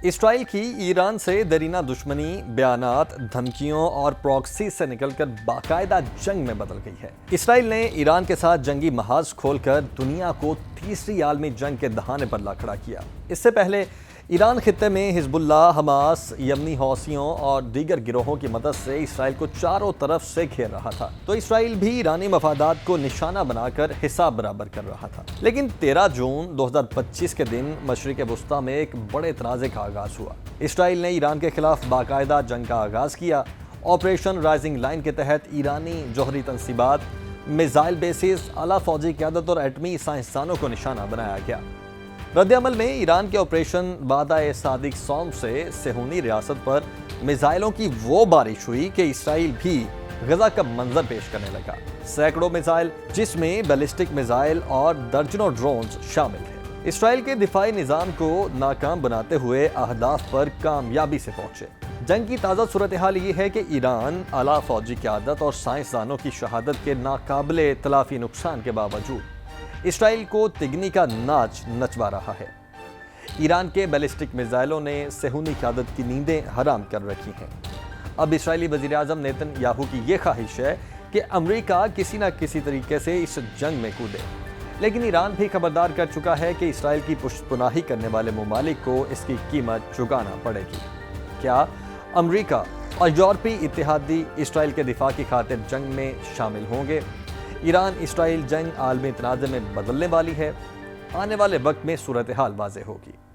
اسرائیل کی ایران سے دیرینہ دشمنی بیانات، دھمکیوں اور پراکسی سے نکل کر باقاعدہ جنگ میں بدل گئی ہے۔ اسرائیل نے ایران کے ساتھ جنگی محاذ کھول کر دنیا کو تیسری عالمی جنگ کے دہانے پر لا کھڑا کیا۔ اس سے پہلے ایران خطے میں حزب اللہ، حماس، یمنی حوثیوں اور دیگر گروہوں کی مدد سے اسرائیل کو چاروں طرف سے گھیر رہا تھا، تو اسرائیل بھی ایرانی مفادات کو نشانہ بنا کر حساب برابر کر رہا تھا۔ لیکن 13 جون 2025 کے دن مشرق وسطیٰ میں ایک بڑے تنازع کا آغاز ہوا۔ اسرائیل نے ایران کے خلاف باقاعدہ جنگ کا آغاز کیا۔ آپریشن رائزنگ لائن کے تحت ایرانی جوہری تنصیبات، میزائل بیسز، اعلیٰ فوجی قیادت اور ایٹمی سائنسدانوں کو نشانہ بنایا گیا۔ رد عمل میں ایران کے آپریشن وعدہ صادق سوم سے صہیونی ریاست پر میزائلوں کی وہ بارش ہوئی کہ اسرائیل بھی غزہ کا منظر پیش کرنے لگا۔ سینکڑوں میزائل، جس میں بیلسٹک میزائل اور درجنوں ڈرونز شامل ہیں، اسرائیل کے دفاعی نظام کو ناکام بناتے ہوئے اہداف پر کامیابی سے پہنچے۔ جنگ کی تازہ صورتحال یہ ہے کہ ایران اعلیٰ فوجی قیادت اور سائنسدانوں کی شہادت کے ناقابل تلافی نقصان کے باوجود اسرائیل کو تگنی کا ناچ نچوا رہا ہے۔ ایران کے بیلسٹک میزائلوں نے صہیونی قیادت کی نیندیں حرام کر رکھی ہیں۔ اب اسرائیلی وزیر اعظم نیتن یاہو کی یہ خواہش ہے کہ امریکہ کسی نہ کسی طریقے سے اس جنگ میں کودے، لیکن ایران بھی خبردار کر چکا ہے کہ اسرائیل کی پشت پناہی کرنے والے ممالک کو اس کی قیمت چکانا پڑے گی۔ کیا امریکہ اور یورپی اتحادی اسرائیل کے دفاع کی خاطر جنگ میں شامل ہوں گے؟ ایران اسرائیل جنگ عالمی تنازع میں بدلنے والی ہے؟ آنے والے وقت میں صورتحال واضح ہوگی۔